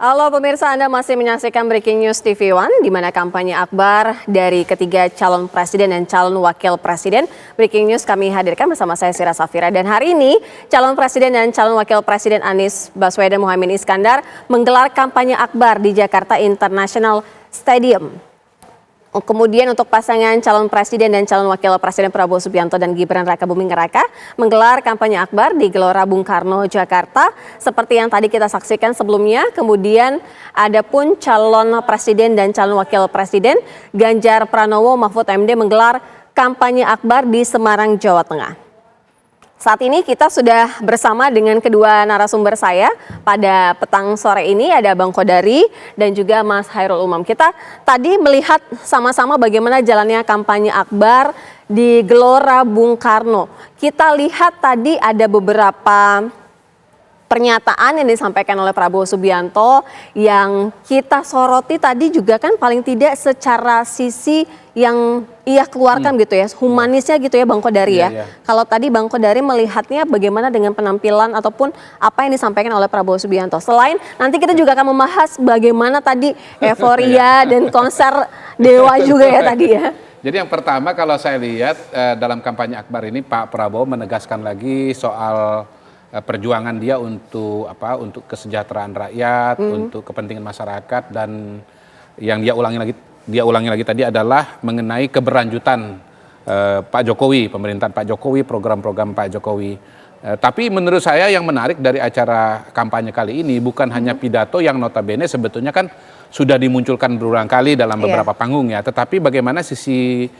Halo pemirsa, Anda masih menyaksikan Breaking News TV One, di mana kampanye akbar dari ketiga calon presiden dan calon wakil presiden. Breaking News kami hadirkan bersama saya Sira Safira. Dan hari ini calon presiden dan calon wakil presiden Anies Baswedan Muhaimin Iskandar menggelar kampanye akbar di Jakarta International Stadium. Kemudian untuk pasangan calon presiden dan calon wakil presiden Prabowo Subianto dan Gibran Rakabuming Raka menggelar kampanye akbar di Gelora Bung Karno, Jakarta. Seperti yang tadi kita saksikan sebelumnya, kemudian ada pun calon presiden dan calon wakil presiden Ganjar Pranowo Mahfud MD menggelar kampanye akbar di Semarang, Jawa Tengah. Saat ini kita sudah bersama dengan kedua narasumber saya pada petang sore ini, ada Bang Kodari dan juga Mas Hairul Umam. Kita tadi melihat sama-sama bagaimana jalannya kampanye akbar di Gelora Bung Karno. Kita lihat tadi ada beberapa pernyataan yang disampaikan oleh Prabowo Subianto yang kita soroti tadi juga kan paling tidak secara sisi yang ia keluarkan gitu ya, humanisnya gitu ya Bang Kodari ya. Kalau tadi Bang Kodari melihatnya bagaimana dengan penampilan ataupun apa yang disampaikan oleh Prabowo Subianto. Selain nanti kita juga akan membahas bagaimana tadi euforia dan konser Dewa juga ya tadi ya. Jadi yang pertama kalau saya lihat dalam kampanye akbar ini Pak Prabowo menegaskan lagi soal perjuangan dia untuk untuk kesejahteraan rakyat, untuk kepentingan masyarakat, dan yang dia ulangi lagi tadi adalah mengenai keberlanjutan Pak Jokowi, pemerintahan Pak Jokowi, program-program Pak Jokowi. Tapi menurut saya yang menarik dari acara kampanye kali ini bukan hanya pidato yang notabene sebetulnya kan sudah dimunculkan berulang kali dalam beberapa panggung ya, tetapi bagaimana sisi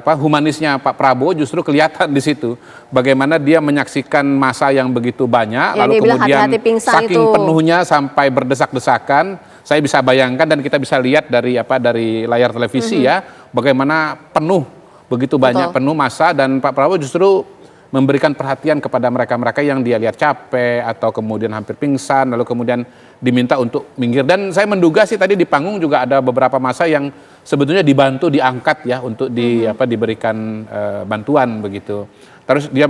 humanisnya Pak Prabowo justru kelihatan di situ. Bagaimana dia menyaksikan massa yang begitu banyak, ya, lalu kemudian saking itu penuhnya sampai berdesak-desakan. Saya bisa bayangkan dan kita bisa lihat dari layar televisi ya, bagaimana penuh, begitu banyak penuh massa, dan Pak Prabowo justru memberikan perhatian kepada mereka-mereka yang dia lihat capek atau kemudian hampir pingsan, lalu kemudian diminta untuk minggir. Dan saya menduga sih tadi di panggung juga ada beberapa massa yang sebetulnya dibantu diangkat ya untuk diberikan bantuan begitu. Terus dia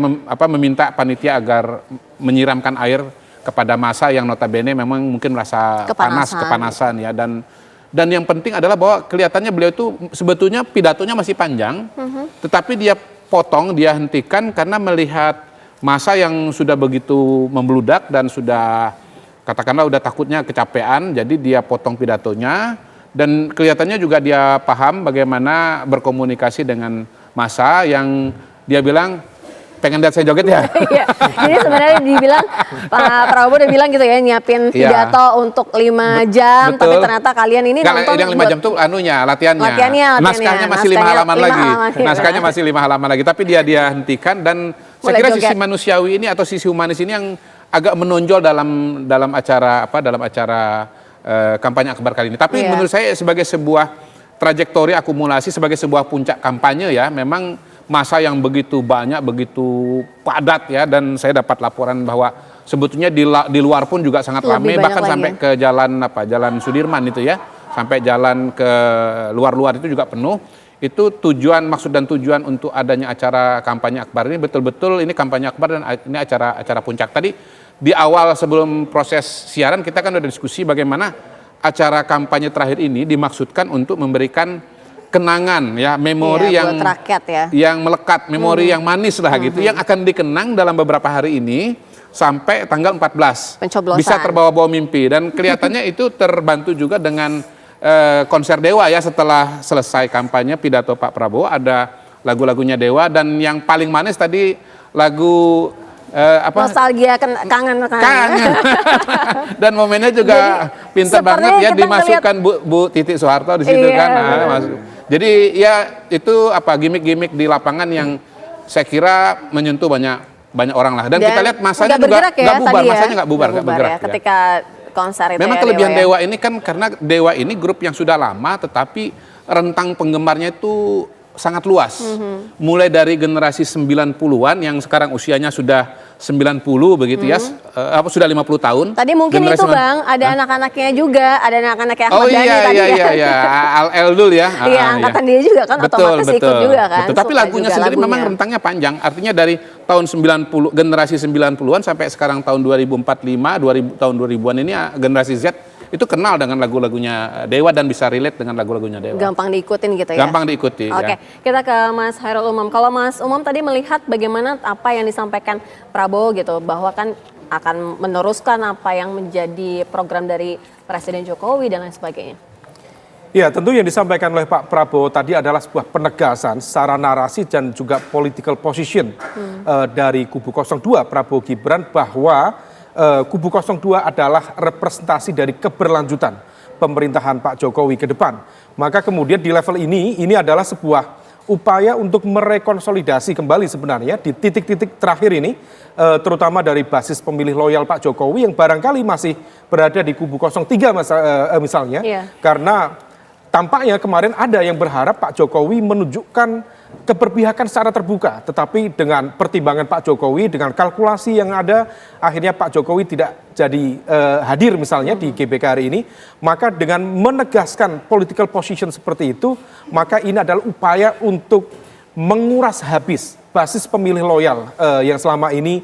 meminta panitia agar menyiramkan air kepada massa yang notabene memang mungkin merasa kepanasan ya, dan yang penting adalah bahwa kelihatannya beliau itu sebetulnya pidatonya masih panjang, tetapi dia potong, dia hentikan karena melihat massa yang sudah begitu membludak dan sudah katakanlah udah takutnya kecapean, jadi dia potong pidatonya. Dan kelihatannya juga dia paham bagaimana berkomunikasi dengan massa yang dia bilang, pengen lihat saya joget ya? Iya. Jadi sebenarnya dibilang, Pak Prabowo udah bilang gitu ya, nyiapin pidato untuk 5 jam, tapi ternyata kalian ini nonton. Yang 5 jam tuh latihannya. Naskahnya masih 5 halaman lagi. Naskahnya masih 5 halaman lagi, tapi dia hentikan, dan saya kira sisi manusiawi ini atau sisi humanis ini yang agak menonjol dalam acara kampanye akbar kali ini. Tapi menurut saya sebagai sebuah trajektori akumulasi, sebagai sebuah puncak kampanye ya, memang massa yang begitu banyak, begitu padat ya, dan saya dapat laporan bahwa sebetulnya di luar pun juga sangat ramai, bahkan sampai ke Jalan Sudirman itu ya, sampai jalan ke luar itu juga penuh. Itu maksud dan tujuan untuk adanya acara kampanye akbar ini betul-betul ini kampanye akbar dan ini acara puncak. Tadi di awal sebelum proses siaran kita kan udah diskusi bagaimana acara kampanye terakhir ini dimaksudkan untuk memberikan kenangan ya, memori yang melekat, memori yang manis lah gitu, yang akan dikenang dalam beberapa hari ini sampai tanggal 14. Pencoblosan. Bisa terbawa-bawa mimpi, dan kelihatannya itu terbantu juga dengan konser Dewa ya. Setelah selesai kampanye pidato Pak Prabowo ada lagu-lagunya Dewa, dan yang paling manis tadi lagu nostalgia, kangen. Dan momennya juga pintar banget ya, dimasukkan Bu Titi Soeharto di situ kan. Jadi ya itu gimmick-gimmick di lapangan yang saya kira menyentuh banyak orang lah. Dan kita lihat masanya juga nggak bubar, masanya nggak bergerak. Ketika konser itu memang kelebihan Dewa ini kan karena Dewa ini grup yang sudah lama, tetapi rentang penggemarnya itu sangat luas. Mulai dari generasi 90-an yang sekarang usianya sudah 90 begitu ya, sudah 50 tahun. Tadi mungkin generasi itu Bang, ada anak-anaknya juga, ada anak-anaknya Ahmad Dhani tadi. Iya, Al-Eldul ya. Iya, angkatan dia juga kan, otomatis ikut juga kan. Betul. Tapi lagunya sendiri memang rentangnya panjang, artinya dari tahun 90, generasi 90-an sampai sekarang tahun 2045, tahun 2000-an ini generasi Z itu kenal dengan lagu-lagunya Dewa dan bisa relate dengan lagu-lagunya Dewa. Gampang diikutin gitu ya? Gampang diikuti. Oke, Ya. kita ke Mas Hairul Umam. Kalau Mas Umam tadi melihat bagaimana apa yang disampaikan Prabowo gitu, bahwa kan akan meneruskan apa yang menjadi program dari Presiden Jokowi dan lain sebagainya. Ya, tentu yang disampaikan oleh Pak Prabowo tadi adalah sebuah penegasan secara narasi dan juga political position dari kubu 02 Prabowo Gibran, bahwa kubu 02 adalah representasi dari keberlanjutan pemerintahan Pak Jokowi ke depan. Maka kemudian di level ini adalah sebuah upaya untuk merekonsolidasi kembali sebenarnya di titik-titik terakhir ini, terutama dari basis pemilih loyal Pak Jokowi yang barangkali masih berada di kubu 03 misalnya, karena tampaknya kemarin ada yang berharap Pak Jokowi menunjukkan keberpihakan secara terbuka, tetapi dengan pertimbangan Pak Jokowi, dengan kalkulasi yang ada, akhirnya Pak Jokowi tidak jadi hadir misalnya di GBK hari ini. Maka dengan menegaskan political position seperti itu, maka ini adalah upaya untuk menguras habis basis pemilih loyal yang selama ini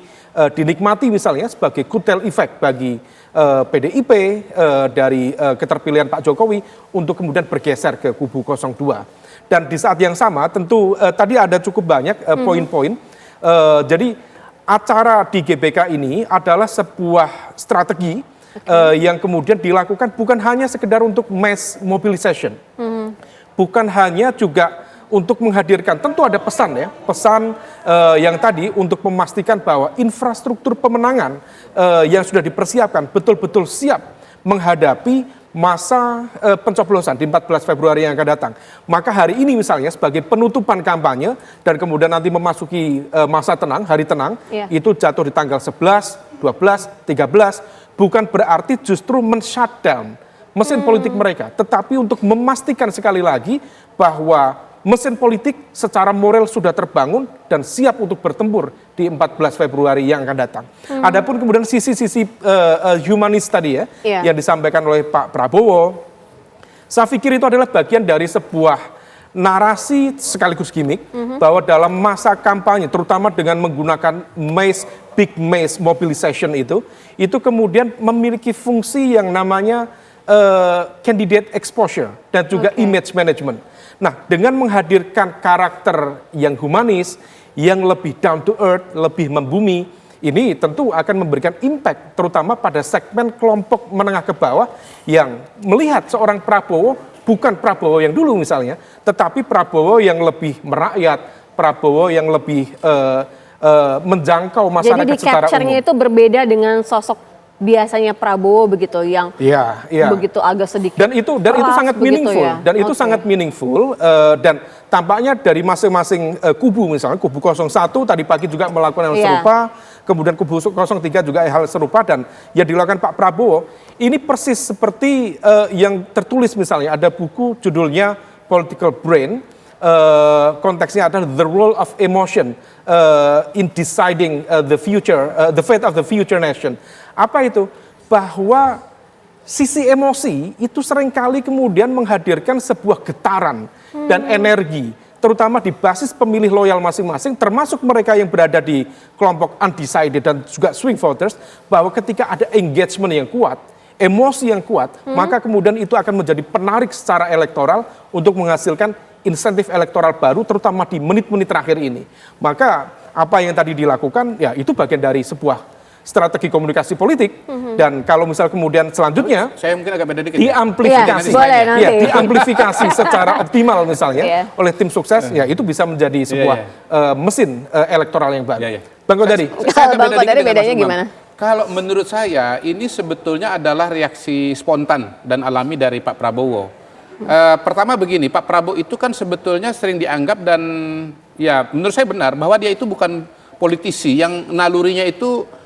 dinikmati misalnya sebagai kutel efek bagi PDIP dari keterpilihan Pak Jokowi untuk kemudian bergeser ke kubu 02. Dan di saat yang sama tentu tadi ada cukup banyak poin-poin. Jadi acara di GBK ini adalah sebuah strategi yang kemudian dilakukan bukan hanya sekedar untuk mass mobilization. Bukan hanya juga untuk menghadirkan, tentu ada pesan ya, pesan yang tadi untuk memastikan bahwa infrastruktur pemenangan yang sudah dipersiapkan betul-betul siap menghadapi masa pencoblosan di 14 Februari yang akan datang. Maka hari ini misalnya sebagai penutupan kampanye dan kemudian nanti memasuki masa tenang, hari tenang, itu jatuh di tanggal 11, 12, 13, bukan berarti justru men-shutdown mesin politik mereka, tetapi untuk memastikan sekali lagi bahwa mesin politik secara moral sudah terbangun dan siap untuk bertempur di 14 Februari yang akan datang. Adapun kemudian sisi-sisi humanis tadi ya, yang disampaikan oleh Pak Prabowo, saya pikir itu adalah bagian dari sebuah narasi sekaligus gimmick, bahwa dalam masa kampanye, terutama dengan menggunakan big mass mobilization itu kemudian memiliki fungsi yang namanya candidate exposure dan juga image management. Nah, dengan menghadirkan karakter yang humanis, yang lebih down to earth, lebih membumi, ini tentu akan memberikan impact terutama pada segmen kelompok menengah ke bawah yang melihat seorang Prabowo bukan Prabowo yang dulu misalnya, tetapi Prabowo yang lebih merakyat, Prabowo yang lebih menjangkau masyarakat secara umum. Jadi di capture-nya itu berbeda dengan sosok biasanya Prabowo begitu yang begitu agak sedikit dan itu sangat meaningful sangat meaningful dan tampaknya dari masing-masing kubu, misalnya kubu 01 tadi pagi juga melakukan hal serupa, kemudian kubu 03 juga hal serupa, dan yang dilakukan Pak Prabowo ini persis seperti yang tertulis misalnya ada buku judulnya Political Brain, konteksnya adalah the role of emotion in deciding the fate of the future nation. Apa itu? Bahwa sisi emosi itu seringkali kemudian menghadirkan sebuah getaran dan energi, terutama di basis pemilih loyal masing-masing, termasuk mereka yang berada di kelompok undecided dan juga swing voters, bahwa ketika ada engagement yang kuat, emosi yang kuat, maka kemudian itu akan menjadi penarik secara elektoral untuk menghasilkan insentif elektoral baru, terutama di menit-menit terakhir ini. Maka apa yang tadi dilakukan, ya itu bagian dari sebuah strategi komunikasi politik, dan kalau misal kemudian selanjutnya saya mungkin agak beda dikit diamplifikasi, diamplifikasi secara optimal misalnya oleh tim sukses, ya itu bisa menjadi sebuah mesin elektoral yang baru. Bang Kodari, bedanya gimana? Kalau menurut saya ini sebetulnya adalah reaksi spontan dan alami dari Pak Prabowo. Pertama begini, Pak Prabowo itu kan sebetulnya sering dianggap, dan ya menurut saya benar, bahwa dia itu bukan politisi yang nalurinya itu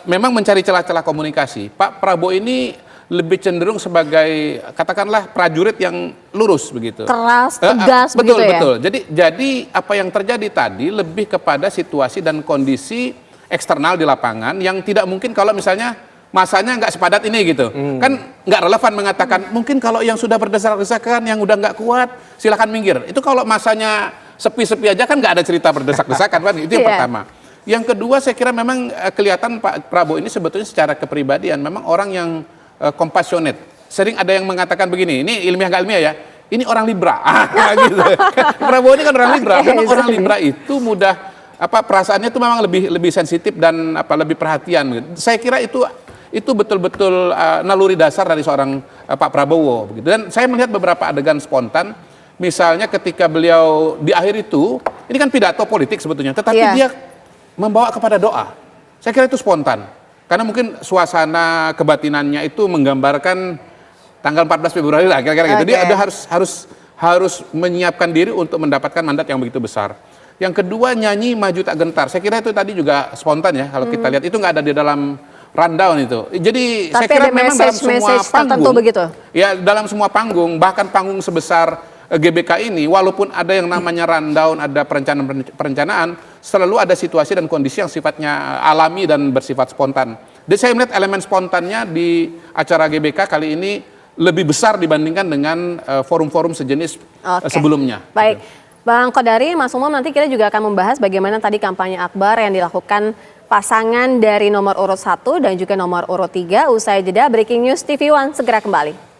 memang mencari celah-celah komunikasi. Pak Prabowo ini lebih cenderung sebagai katakanlah prajurit yang lurus begitu. Keras, tegas begitu ya. Betul. Jadi apa yang terjadi tadi lebih kepada situasi dan kondisi eksternal di lapangan yang tidak mungkin kalau misalnya masanya nggak sepadat ini gitu. Kan nggak relevan mengatakan mungkin kalau yang sudah berdesak-desakan, yang udah nggak kuat silakan minggir. Itu kalau masanya sepi-sepi aja kan nggak ada cerita berdesak-desakan kan. Itu yang pertama. Yang kedua saya kira memang kelihatan Pak Prabowo ini sebetulnya secara kepribadian memang orang yang compassionate. Sering ada yang mengatakan begini, ini ilmiah nggak ilmiah ya, ini orang Libra, gitu. Prabowo ini kan orang Libra, memang orang Libra itu mudah perasaannya itu memang lebih sensitif dan lebih perhatian. Gitu. Saya kira itu betul-betul naluri dasar dari seorang Pak Prabowo. Begitu. Dan saya melihat beberapa adegan spontan, misalnya ketika beliau di akhir itu, ini kan pidato politik sebetulnya, tetapi dia membawa kepada doa. Saya kira itu spontan, karena mungkin suasana kebatinannya itu menggambarkan tanggal 14 Februari lah, kira-kira gitu. Dia harus menyiapkan diri untuk mendapatkan mandat yang begitu besar. Yang kedua, nyanyi maju tak gentar. Saya kira itu tadi juga spontan ya, kalau kita lihat itu nggak ada di dalam rundown itu. Jadi saya kira memang dalam semua panggung, begitu. Ya dalam semua panggung, bahkan panggung sebesar GBK ini, walaupun ada yang namanya rundown, ada perencanaan, selalu ada situasi dan kondisi yang sifatnya alami dan bersifat spontan. Jadi saya melihat elemen spontannya di acara GBK kali ini lebih besar dibandingkan dengan forum-forum sejenis sebelumnya. Baik, Bang Kodari, Mas Umam, nanti kita juga akan membahas bagaimana tadi kampanye akbar yang dilakukan pasangan dari nomor urut 1 dan juga nomor urut 3. Usai jeda, Breaking News TV One segera kembali.